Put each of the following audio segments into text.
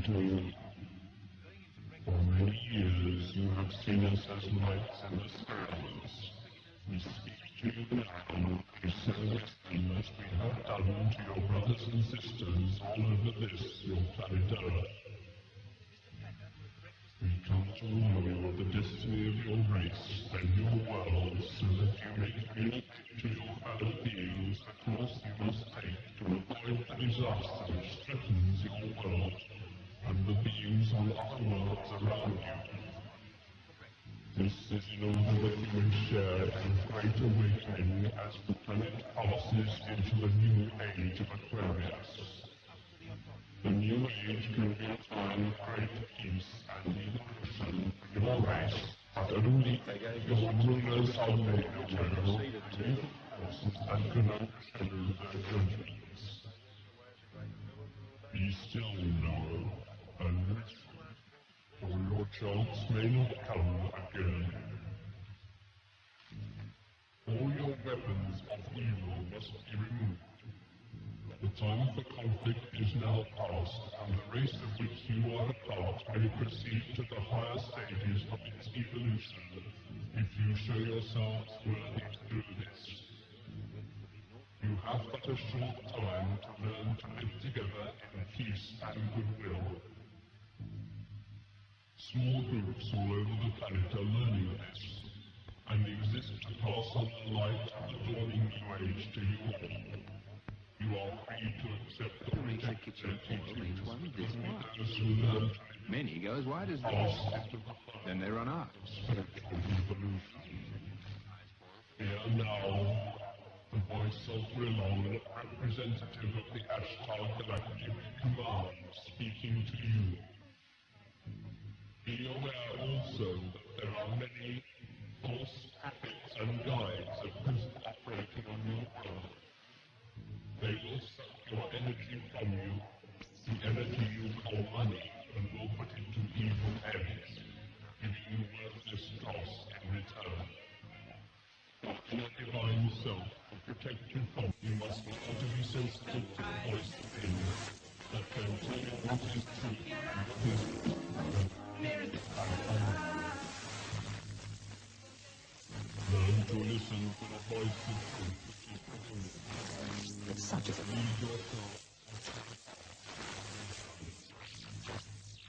gentlemen. For many years you have seen us as lights in the skies. We speak to you now to say listen as we have done to your brothers and sisters all over this, your planet Earth. We come to warn you of the destiny of your race and your world, so that you may communicate to your fellow beings the course you must take to avoid the disaster which threatens your world and the beings on other worlds around you. This is in order that you may share in great awakening as the planet passes into a new age of Aquarius. The new age can be a time of great peace and evolution for your race, but only your rulers are made aware of the evil forces that can overshadow their judgments. Be still now, and listen, or your chance may not come again. All your weapons of evil must be removed. The time for conflict is now past, and the race of which you are a part may proceed to the higher stages of its evolution if you show yourselves worthy to do this. You have but a short time to learn to live together in peace and goodwill. Small groups all over the planet are learning this, and exist to pass on the light of the dawning new age to you all. You are free to accept the protected teachings of those who learn to many go as wide as pass this. into the Then they run out. spiritual evolution. Hear now the voice of Rilon, representative of the Ashtar Galactic Command, speaking to you. Be aware also that there are many false prophets and guides at present operating on your world. They will suck your energy from you, the energy you call money, and will put it to evil ends, giving you worthless dross in return. But your divine self will protect you from. You must learn to be sensitive to the voice within, that can tell you what is true and what is learn to listen to the voice of truth which is within you. It's such a Lead yourself.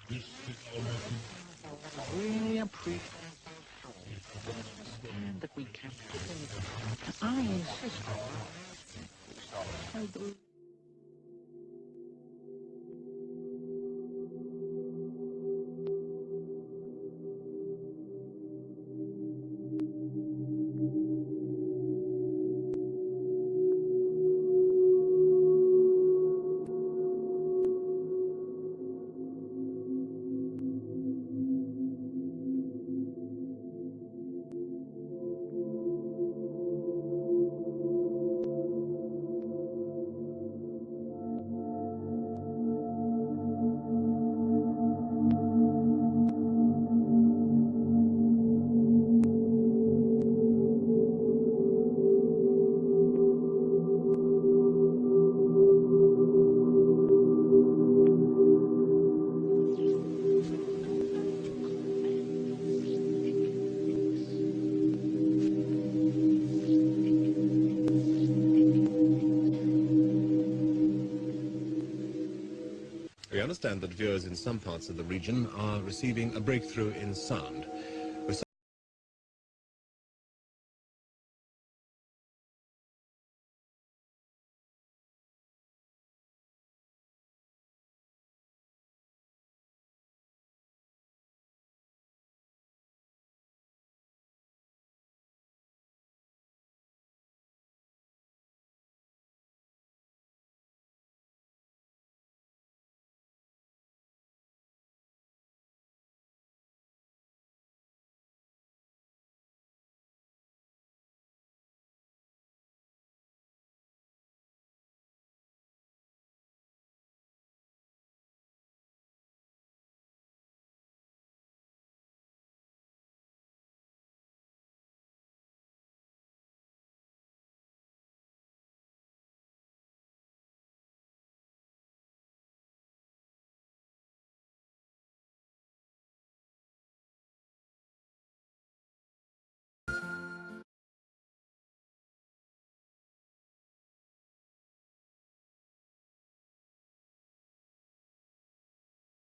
This is our message. really appreciate that we can. I insist. I do. We understand that viewers in some parts of the region are receiving a breakthrough in sound.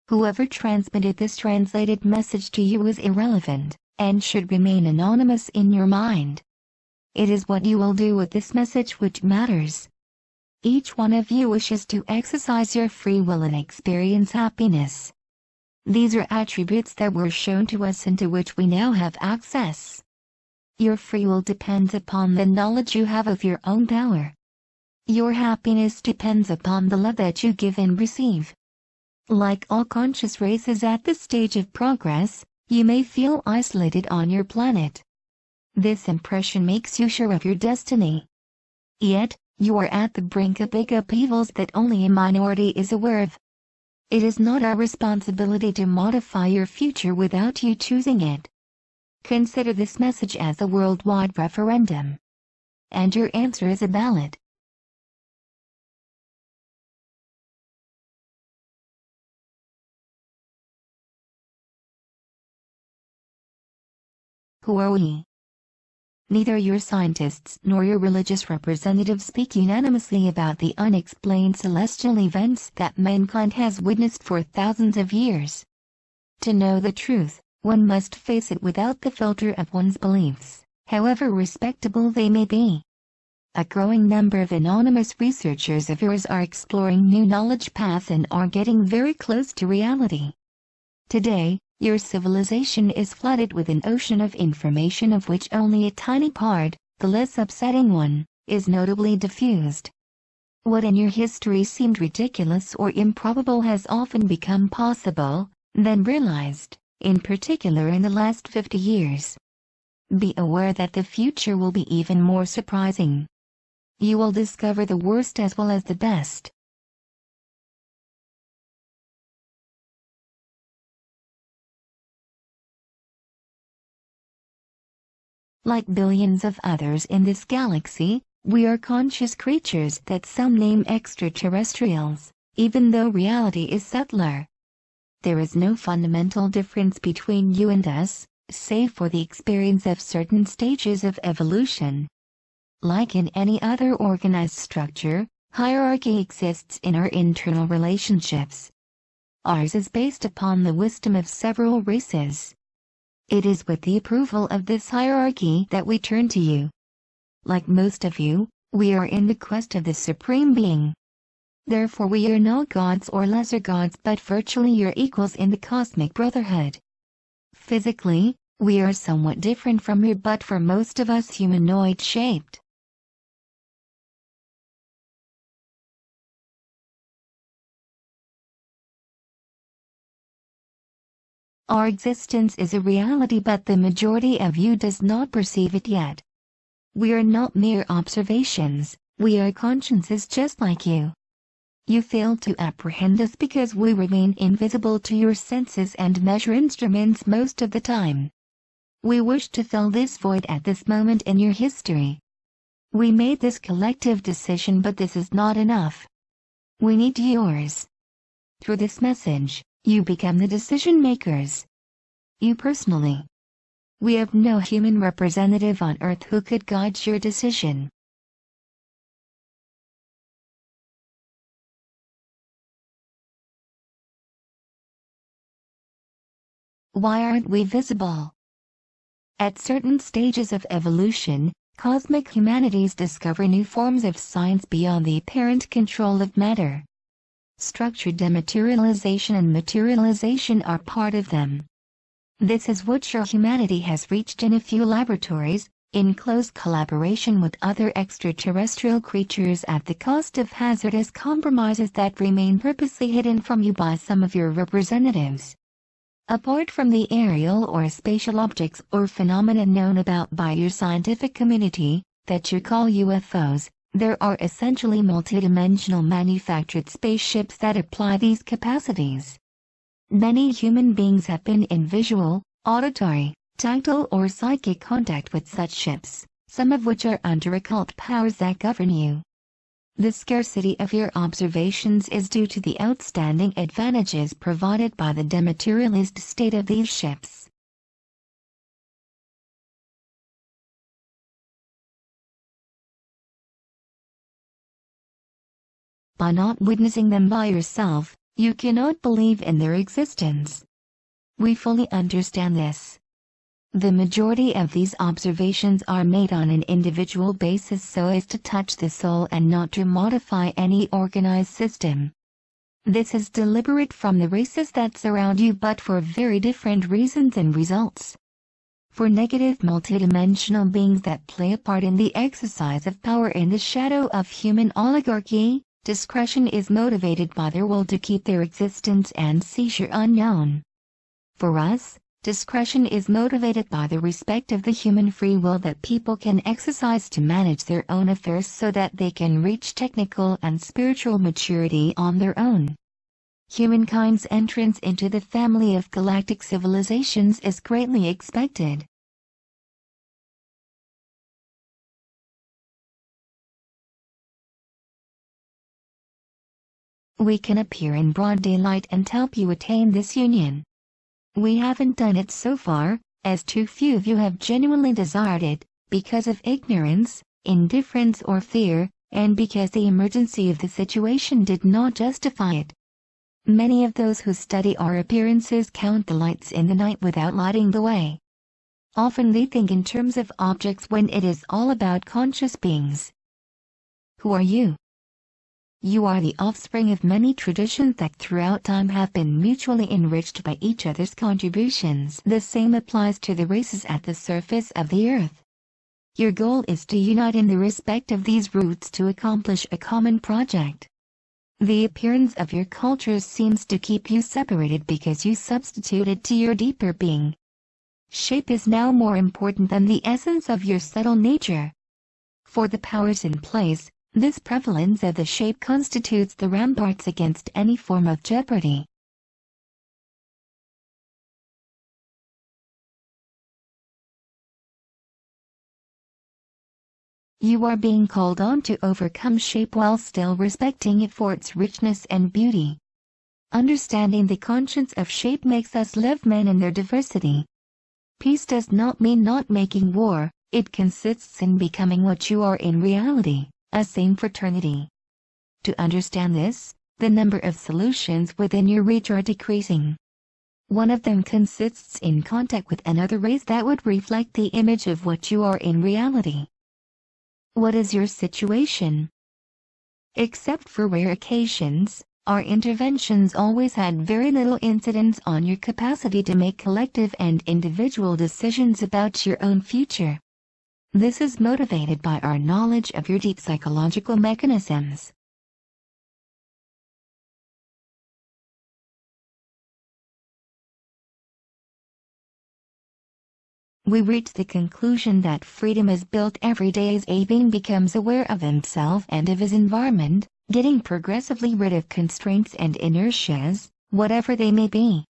Whoever transmitted this translated message to you is irrelevant, and should remain anonymous in your mind. It is what you will do with this message which matters. Each one of you wishes to exercise your free will and experience happiness. These are attributes that were shown to us and to which we now have access. Your free will depends upon the knowledge you have of your own power. Your happiness depends upon the love that you give and receive. Like all conscious races at this stage of progress, you may feel isolated on your planet. This impression makes you sure of your destiny. Yet, you are at the brink of big upheavals that only a minority is aware of. It is not our responsibility to modify your future without you choosing it. Consider this message as a worldwide referendum. And your answer is a ballot. Who are we? Neither your scientists nor your religious representatives speak unanimously about the unexplained celestial events that mankind has witnessed for thousands of years. To know the truth, one must face it without the filter of one's beliefs, however respectable they may be. A growing number of anonymous researchers of yours are exploring new knowledge paths and are getting very close to reality. Today, your civilization is flooded with an ocean of information of which only a tiny part, the less upsetting one, is notably diffused. What in your history seemed ridiculous or improbable has often become possible, then realized, in particular in the last 50 years. Be aware that the future will be even more surprising. You will discover the worst as well as the best. Like billions of others in this galaxy, we are conscious creatures that some name extraterrestrials, even though reality is subtler. There is no fundamental difference between you and us, save for the experience of certain stages of evolution. Like in any other organized structure, hierarchy exists in our internal relationships. Ours is based upon the wisdom of several races. It is with the approval of this hierarchy that we turn to you. Like most of you, we are in the quest of the Supreme Being. Therefore we are not gods or lesser gods but virtually your equals in the cosmic brotherhood. Physically, we are somewhat different from you but for most of us humanoid-shaped. Our existence is a reality but the majority of you does not perceive it yet. We are not mere observations, we are consciences just like you. You fail to apprehend us because we remain invisible to your senses and measure instruments most of the time. We wish to fill this void at this moment in your history. We made this collective decision but this is not enough. We need yours. Through this message, you become the decision makers. You personally. We have no human representative on Earth who could guide your decision. Why aren't we visible? At certain stages of evolution, cosmic humanities discover new forms of science beyond the apparent control of matter. Structured dematerialization and materialization are part of them. This is what your humanity has reached in a few laboratories, in close collaboration with other extraterrestrial creatures at the cost of hazardous compromises that remain purposely hidden from you by some of your representatives. Apart from the aerial or spatial objects or phenomena known about by your scientific community, that you call UFOs, there are essentially multidimensional manufactured spaceships that apply these capacities. Many human beings have been in visual, auditory, tactile or psychic contact with such ships, some of which are under occult powers that govern you. The scarcity of your observations is due to the outstanding advantages provided by the dematerialized state of these ships. By not witnessing them by yourself, You cannot believe in their existence. We fully understand this. The majority of these observations are made on an individual basis so as to touch the soul and not to modify any organized system. This is deliberate from the races that surround you, but for very different reasons and results. For negative multidimensional beings that play a part in the exercise of power in the shadow of human oligarchy, discretion is motivated by their will to keep their existence and seizure unknown. For us, discretion is motivated by the respect of the human free will that people can exercise to manage their own affairs so that they can reach technical and spiritual maturity on their own. Humankind's entrance into the family of galactic civilizations is greatly expected. We can appear in broad daylight and help you attain this union. We haven't done it so far, as too few of you have genuinely desired it, because of ignorance, indifference or fear, and because the emergency of the situation did not justify it. Many of those who study our appearances count the lights in the night without lighting the way. Often they think in terms of objects when it is all about conscious beings. Who are you? You are the offspring of many traditions that throughout time have been mutually enriched by each other's contributions. The same applies to the races at the surface of the earth. Your goal is to unite in the respect of these roots to accomplish a common project. The appearance of your cultures seems to keep you separated because you substituted to your deeper being. Shape is now more important than the essence of your subtle nature. For the powers in place, this prevalence of the shape constitutes the ramparts against any form of jeopardy. You are being called on to overcome shape while still respecting it for its richness and beauty. Understanding the conscience of shape makes us love men in their diversity. Peace does not mean not making war, it consists in becoming what you are in reality, a same fraternity. To understand this, the number of solutions within your reach are decreasing. One of them consists in contact with another race that would reflect the image of what you are in reality. What is your situation? Except for rare occasions, our interventions always had very little incidence on your capacity to make collective and individual decisions about your own future. This is motivated by our knowledge of your deep psychological mechanisms. We reach the conclusion that freedom is built every day as a being becomes aware of himself and of his environment, getting progressively rid of constraints and inertias, whatever they may be.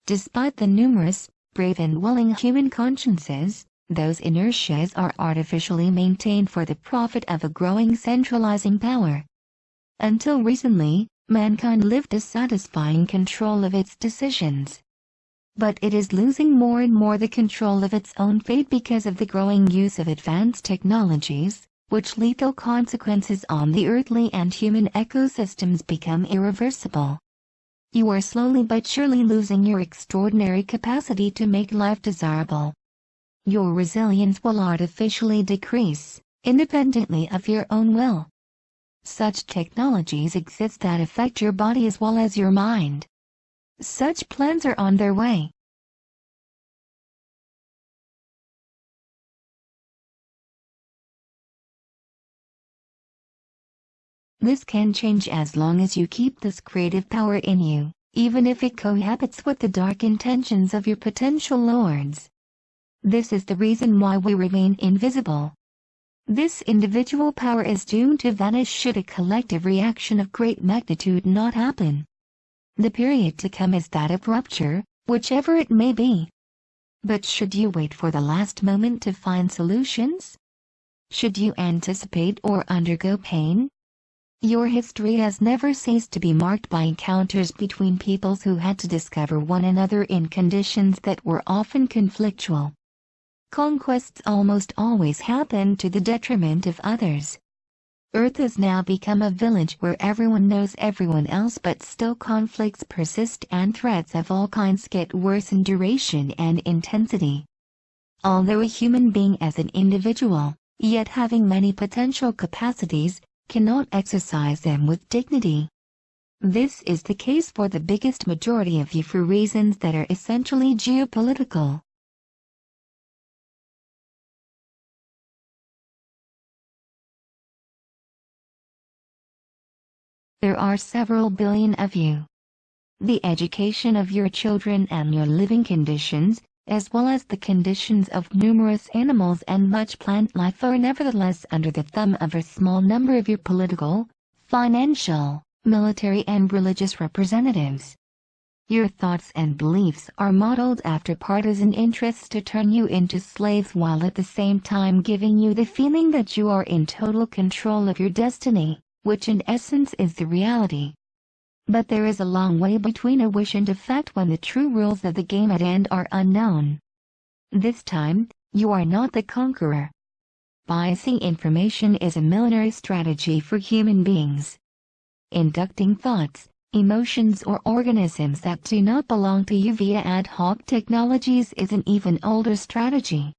Despite the numerous, brave and willing human consciences, those inertias are artificially maintained for the profit of a growing centralizing power. Until recently, mankind lived dissatisfying control of its decisions. But it is losing more and more the control of its own fate because of the growing use of advanced technologies, which lethal consequences on the earthly and human ecosystems become irreversible. You are slowly but surely losing your extraordinary capacity to make life desirable. Your resilience will artificially decrease, independently of your own will. Such technologies exist that affect your body as well as your mind. Such plans are on their way. This can change as long as you keep this creative power in you, even if it cohabits with the dark intentions of your potential lords. This is the reason why we remain invisible. This individual power is doomed to vanish should a collective reaction of great magnitude not happen. The period to come is that of rupture, whichever it may be. But should you wait for the last moment to find solutions? Should you anticipate or undergo pain? Your history has never ceased to be marked by encounters between peoples who had to discover one another in conditions that were often conflictual. Conquests almost always happen to the detriment of others. Earth has now become a village where everyone knows everyone else, but still conflicts persist and threats of all kinds get worse in duration and intensity. Although a human being as an individual, yet having many potential capacities, cannot exercise them with dignity. This is the case for the biggest majority of you for reasons that are essentially geopolitical. There are several billion of you. The education of your children and your living conditions, as well as the conditions of numerous animals and much plant life, are nevertheless under the thumb of a small number of your political, financial, military and religious representatives. Your thoughts and beliefs are modeled after partisan interests to turn you into slaves while at the same time giving you the feeling that you are in total control of your destiny, which in essence is the reality. But there is a long way between a wish and effect when the true rules of the game at end are unknown. This time, you are not the conqueror. Biasing information is a military strategy for human beings. Inducting thoughts, emotions or organisms that do not belong to you via ad hoc technologies is an even older strategy.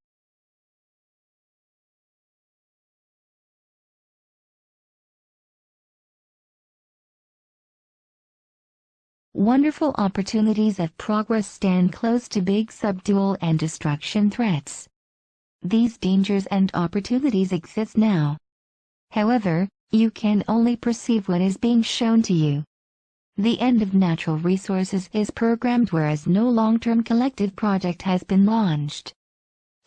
Wonderful opportunities of progress stand close to big subdual and destruction threats. These dangers and opportunities exist now. However, you can only perceive what is being shown to you. The end of natural resources is programmed, whereas no long-term collective project has been launched.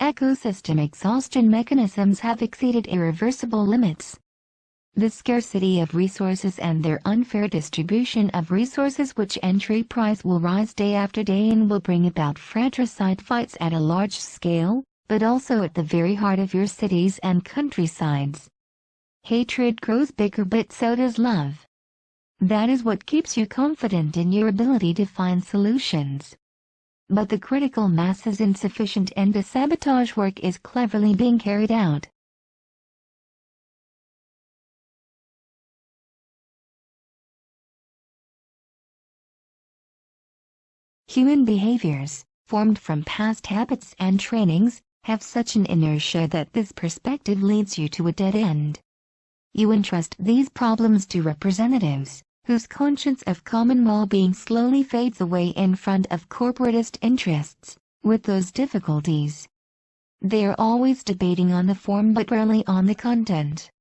Ecosystem exhaustion mechanisms have exceeded irreversible limits. The scarcity of resources and their unfair distribution of resources, which entry price will rise day after day and will bring about fratricide fights at a large scale, but also at the very heart of your cities and countrysides. Hatred grows bigger, but so does love. That is what keeps you confident in your ability to find solutions. But the critical mass is insufficient and the sabotage work is cleverly being carried out. Human behaviors, formed from past habits and trainings, have such an inertia that this perspective leads you to a dead end. You entrust these problems to representatives, whose conscience of common well-being slowly fades away in front of corporatist interests, with those difficulties. They are always debating on the form but rarely on the content.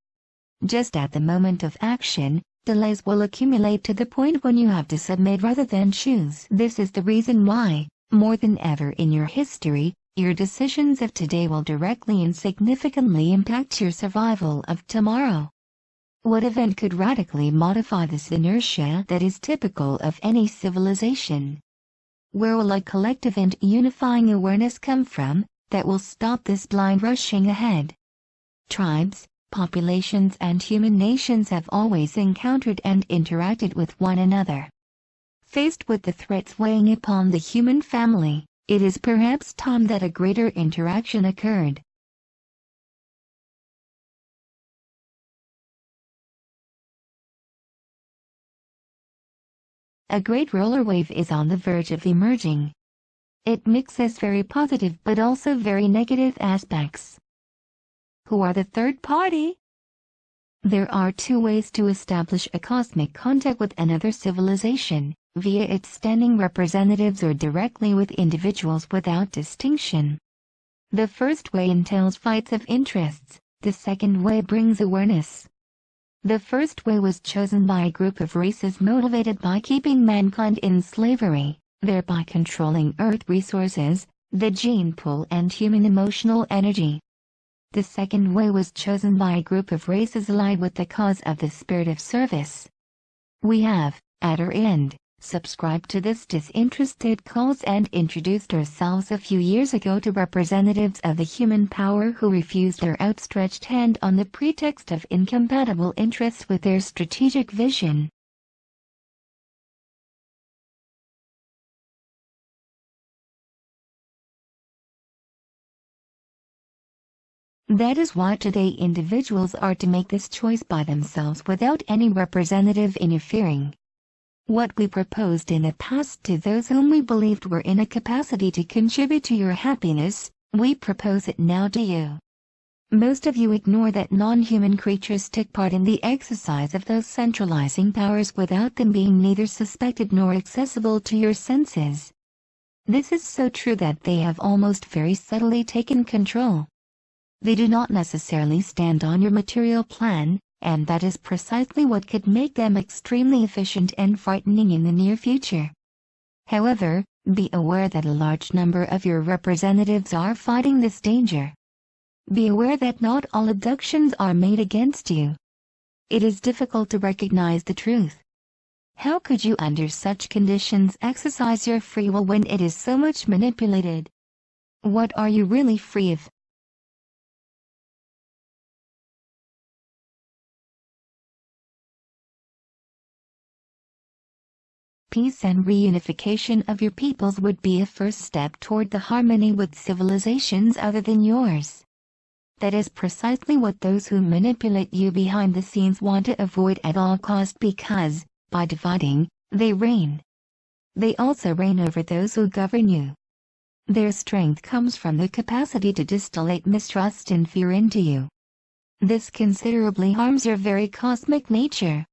Just at the moment of action, delays will accumulate to the point when you have to submit rather than choose. This is the reason why, more than ever in your history, your decisions of today will directly and significantly impact your survival of tomorrow. What event could radically modify this inertia that is typical of any civilization? Where will a collective and unifying awareness come from that will stop this blind rushing ahead? Tribes, populations and human nations have always encountered and interacted with one another. Faced with the threats weighing upon the human family, it is perhaps time that a greater interaction occurred. A great roller wave is on the verge of emerging. It mixes very positive but also very negative aspects. Who are the third party? There are two ways to establish a cosmic contact with another civilization, via its standing representatives or directly with individuals without distinction. The first way entails fights of interests, the second way brings awareness. The first way was chosen by a group of races motivated by keeping mankind in slavery, thereby controlling Earth resources, the gene pool and human emotional energy. The second way was chosen by a group of races allied with the cause of the spirit of service. We have, at our end, subscribed to this disinterested cause and introduced ourselves a few years ago to representatives of the human power who refused our outstretched hand on the pretext of incompatible interests with their strategic vision. That is why today individuals are to make this choice by themselves without any representative interfering. What we proposed in the past to those whom we believed were in a capacity to contribute to your happiness, we propose it now to you. Most of you ignore that non-human creatures took part in the exercise of those centralizing powers without them being neither suspected nor accessible to your senses. This is so true that they have almost very subtly taken control. They do not necessarily stand on your material plan, and that is precisely what could make them extremely efficient and frightening in the near future. However, be aware that a large number of your representatives are fighting this danger. Be aware that not all abductions are made against you. It is difficult to recognize the truth. How could you under such conditions exercise your free will when it is so much manipulated? What are you really free of? Peace and reunification of your peoples would be a first step toward the harmony with civilizations other than yours. That is precisely what those who manipulate you behind the scenes want to avoid at all cost because, by dividing, they reign. They also reign over those who govern you. Their strength comes from the capacity to distillate mistrust and fear into you. This considerably harms your very cosmic nature.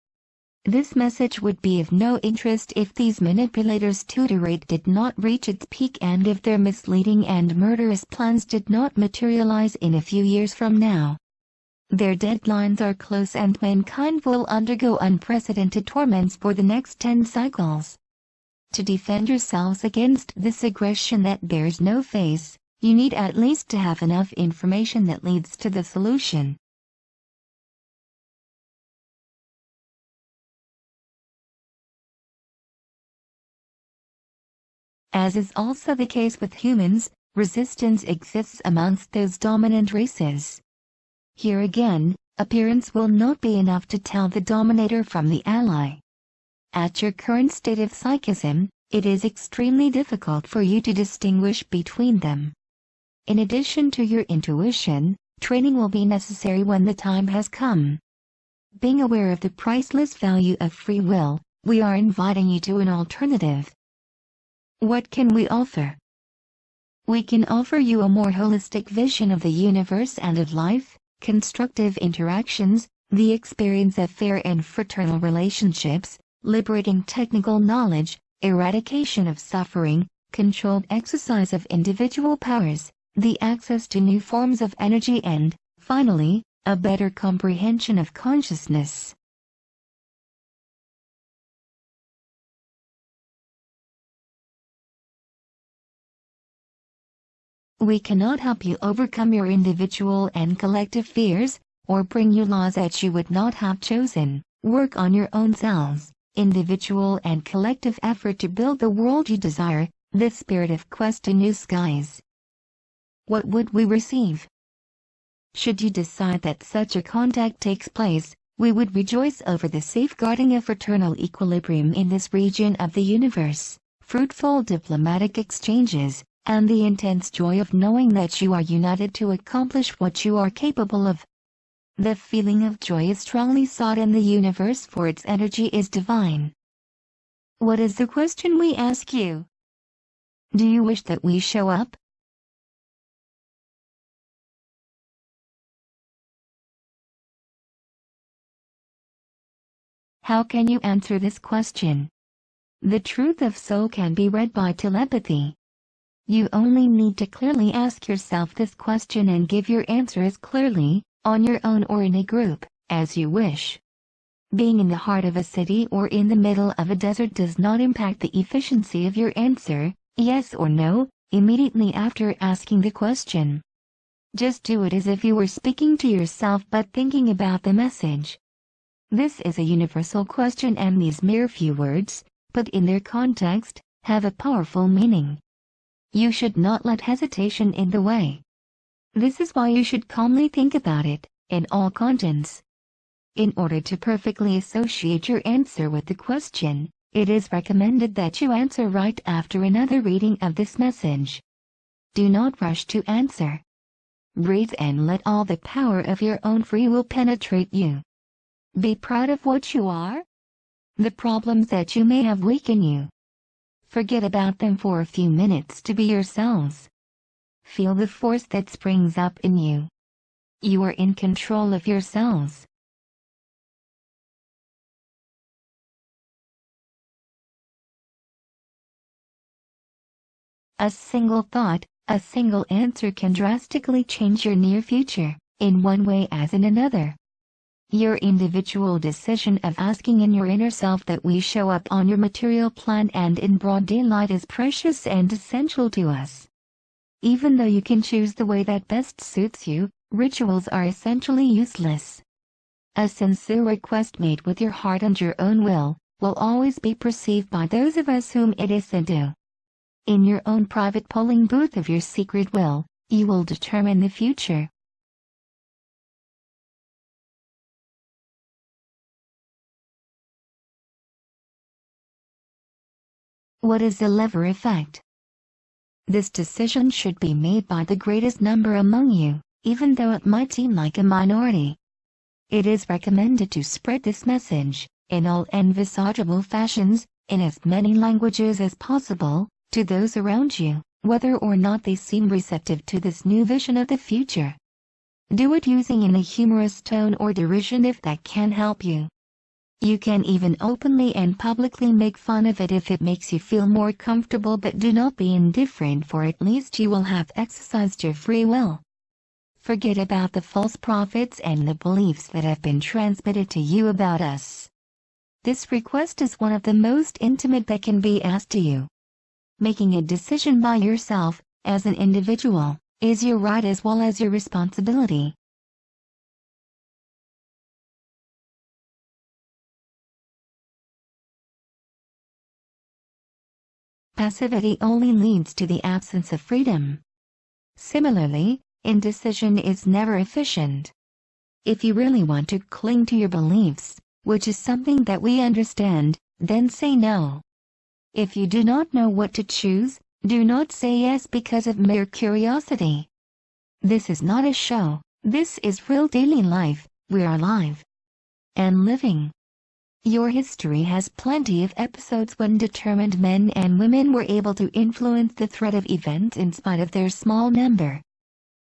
This message would be of no interest if these manipulators' tutorate did not reach its peak and if their misleading and murderous plans did not materialize in a few years from now. Their deadlines are close and mankind will undergo unprecedented torments for the next 10 cycles. To defend yourselves against this aggression that bears no face, you need at least to have enough information that leads to the solution. As is also the case with humans, resistance exists amongst those dominant races. Here again, appearance will not be enough to tell the dominator from the ally. At your current state of psychism, it is extremely difficult for you to distinguish between them. In addition to your intuition, training will be necessary when the time has come. Being aware of the priceless value of free will, we are inviting you to an alternative. What can we offer? We can offer you a more holistic vision of the universe and of life, constructive interactions, the experience of fair and fraternal relationships, liberating technical knowledge, eradication of suffering, controlled exercise of individual powers, the access to new forms of energy and, finally, a better comprehension of consciousness. We cannot help you overcome your individual and collective fears, or bring you laws that you would not have chosen. Work on your own selves, individual and collective effort to build the world you desire, the spirit of quest to new skies. What would we receive? Should you decide that such a contact takes place, we would rejoice over the safeguarding of fraternal equilibrium in this region of the universe, fruitful diplomatic exchanges, and the intense joy of knowing that you are united to accomplish what you are capable of. The feeling of joy is strongly sought in the universe for its energy is divine. What is the question we ask you? Do you wish that we show up? How can you answer this question? The truth of soul can be read by telepathy. You only need to clearly ask yourself this question and give your answer as clearly, on your own or in a group, as you wish. Being in the heart of a city or in the middle of a desert does not impact the efficiency of your answer, yes or no, immediately after asking the question. Just do it as if you were speaking to yourself but thinking about the message. This is a universal question and these mere few words, put in their context, have a powerful meaning. You should not let hesitation in the way. This is why you should calmly think about it, in all contents. In order to perfectly associate your answer with the question, it is recommended that you answer right after another reading of this message. Do not rush to answer. Breathe and let all the power of your own free will penetrate you. Be proud of what you are. The problems that you may have weaken you. Forget about them for a few minutes to be yourselves. Feel the force that springs up in you. You are in control of yourselves. A single thought, a single answer can drastically change your near future, in one way as in another. Your individual decision of asking in your inner self that we show up on your material plan and in broad daylight is precious and essential to us. Even though you can choose the way that best suits you, rituals are essentially useless. A sincere request made with your heart and your own will always be perceived by those of us whom it is said to. In your own private polling booth of your secret will, you will determine the future. What is the lever effect? This decision should be made by the greatest number among you, even though it might seem like a minority. It is recommended to spread this message, in all envisageable fashions, in as many languages as possible, to those around you, whether or not they seem receptive to this new vision of the future. Do it using in a humorous tone or derision if that can help you. You can even openly and publicly make fun of it if it makes you feel more comfortable, but do not be indifferent, for at least you will have exercised your free will. Forget about the false prophets and the beliefs that have been transmitted to you about us. This request is one of the most intimate that can be asked to you. Making a decision by yourself, as an individual, is your right as well as your responsibility. Passivity only leads to the absence of freedom. Similarly, indecision is never efficient. If you really want to cling to your beliefs, which is something that we understand, then say no. If you do not know what to choose, do not say yes because of mere curiosity. This is not a show, this is real daily life. We are alive and living. Your history has plenty of episodes when determined men and women were able to influence the thread of events in spite of their small number.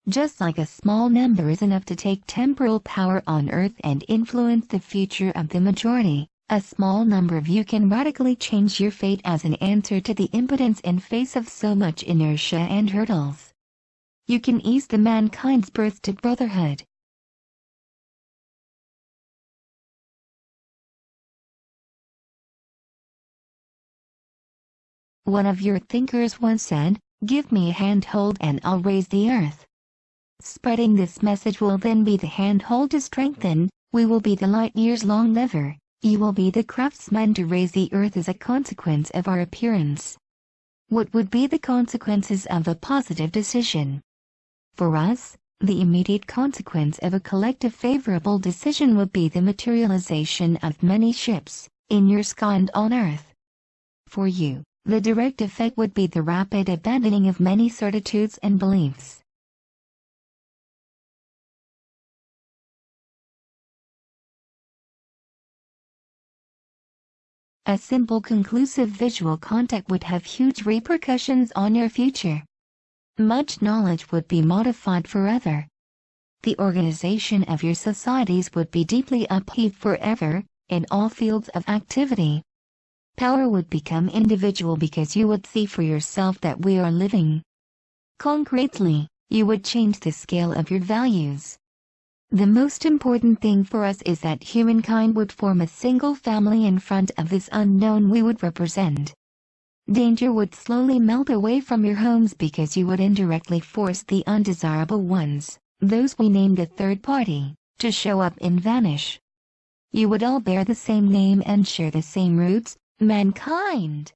Just like a small number is enough to take temporal power on earth and influence the future of the majority, a small number of you can radically change your fate as an answer to the impotence in face of so much inertia and hurdles. You can ease the mankind's birth to brotherhood. One of your thinkers once said, "Give me a handhold and I'll raise the earth." Spreading this message will then be the handhold to strengthen, we will be the light-years-long lever, you will be the craftsman to raise the earth as a consequence of our appearance. What would be the consequences of a positive decision? For us, the immediate consequence of a collective favorable decision would be the materialization of many ships, in your sky and on earth. For you, the direct effect would be the rapid abandoning of many certitudes and beliefs. A simple conclusive visual contact would have huge repercussions on your future. Much knowledge would be modified forever. The organization of your societies would be deeply upheaved forever, in all fields of activity. Power would become individual because you would see for yourself that we are living. Concretely, you would change the scale of your values. The most important thing for us is that humankind would form a single family in front of this unknown we would represent. Danger would slowly melt away from your homes because you would indirectly force the undesirable ones, those we named the third party, to show up and vanish. You would all bear the same name and share the same roots, mankind.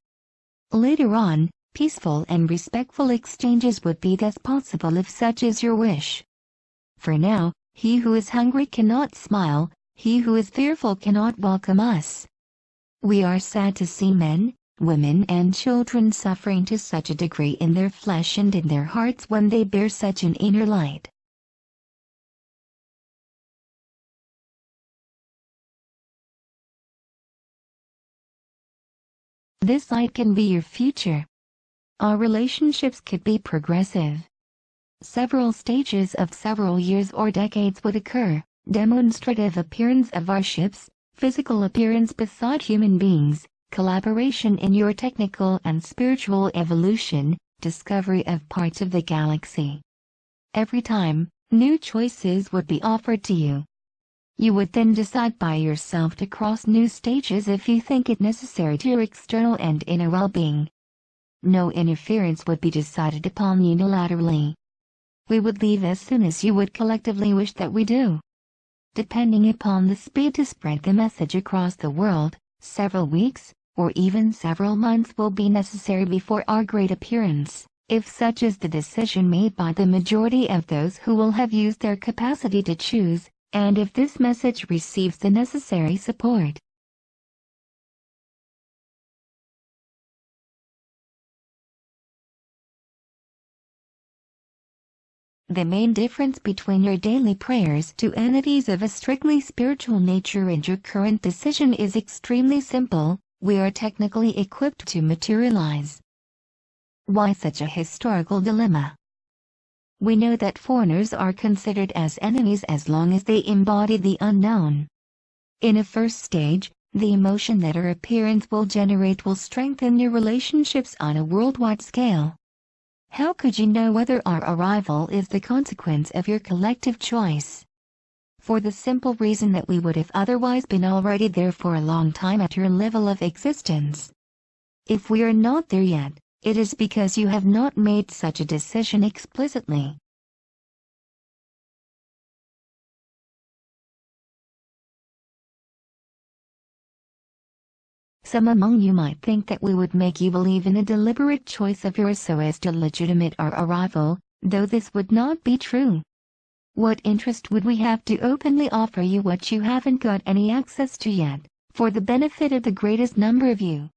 Later on, peaceful and respectful exchanges would be thus possible if such is your wish. For now, he who is hungry cannot smile, he who is fearful cannot welcome us. We are sad to see men, women and children suffering to such a degree in their flesh and in their hearts when they bear such an inner light. This light can be your future. Our relationships could be progressive. Several stages of several years or decades would occur, demonstrative appearance of our ships, physical appearance beside human beings, collaboration in your technical and spiritual evolution, discovery of parts of the galaxy. Every time, new choices would be offered to you. You would then decide by yourself to cross new stages if you think it necessary to your external and inner well-being. No interference would be decided upon unilaterally. We would leave as soon as you would collectively wish that we do. Depending upon the speed to spread the message across the world, several weeks, or even several months will be necessary before our great appearance, if such is the decision made by the majority of those who will have used their capacity to choose, and if this message receives the necessary support. The main difference between your daily prayers to entities of a strictly spiritual nature and your current decision is extremely simple. We are technically equipped to materialize. Why such a historical dilemma? We know that foreigners are considered as enemies as long as they embody the unknown. In a first stage, the emotion that our appearance will generate will strengthen your relationships on a worldwide scale. How could you know whether our arrival is the consequence of your collective choice? For the simple reason that we would have otherwise been already there for a long time at your level of existence. If we are not there yet, it is because you have not made such a decision explicitly. Some among you might think that we would make you believe in a deliberate choice of yours so as to legitimate our arrival, though this would not be true. What interest would we have to openly offer you what you haven't got any access to yet, for the benefit of the greatest number of you?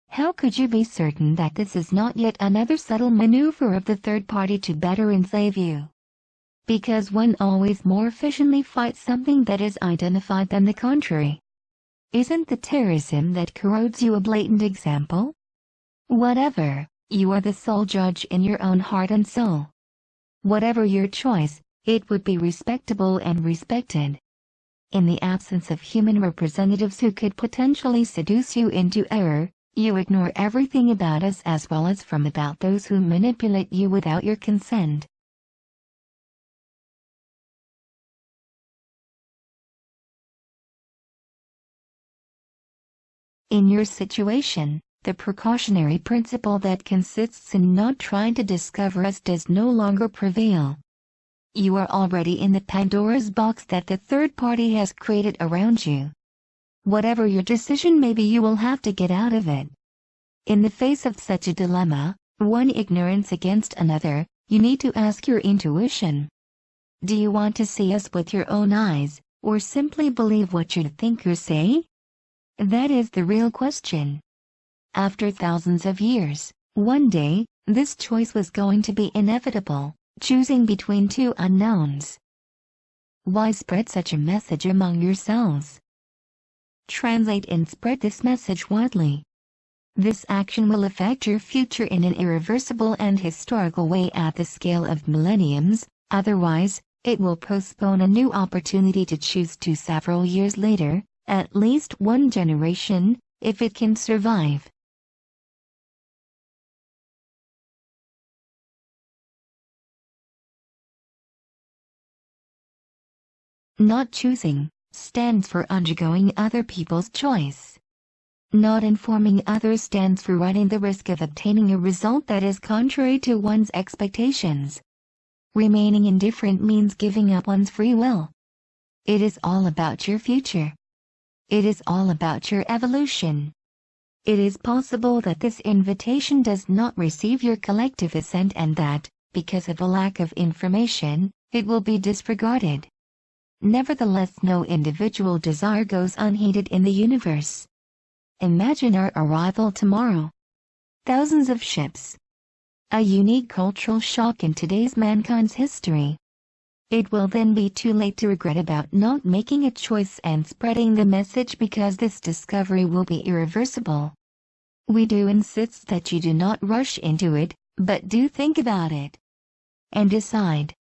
How could you be certain that this is not yet another subtle maneuver of the third party to better enslave you? Because one always more efficiently fights something that is identified than the contrary. Isn't the terrorism that corrodes you a blatant example? Whatever, you are the sole judge in your own heart and soul. Whatever your choice, it would be respectable and respected. In the absence of human representatives who could potentially seduce you into error, you ignore everything about us as well as from about those who manipulate you without your consent. In your situation, the precautionary principle that consists in not trying to discover us does no longer prevail. You are already in the Pandora's box that the third party has created around you. Whatever your decision may be, you will have to get out of it. In the face of such a dilemma, one ignorance against another, you need to ask your intuition. Do you want to see us with your own eyes, or simply believe what your thinkers say? That is the real question. After thousands of years, one day, this choice was going to be inevitable, choosing between two unknowns. Why spread such a message among yourselves? Translate and spread this message widely. This action will affect your future in an irreversible and historical way at the scale of millenniums, otherwise, it will postpone a new opportunity to choose to several years later, at least one generation, if it can survive. Not choosing stands for undergoing other people's choice. Not informing others stands for running the risk of obtaining a result that is contrary to one's expectations. Remaining indifferent means giving up one's free will. It is all about your future. It is all about your evolution. It is possible that this invitation does not receive your collective assent and that, because of a lack of information, it will be disregarded. Nevertheless, no individual desire goes unheeded in the universe. Imagine our arrival tomorrow. Thousands of ships. A unique cultural shock in today's mankind's history. It will then be too late to regret about not making a choice and spreading the message because this discovery will be irreversible. We do insist that you do not rush into it, but do think about it and decide.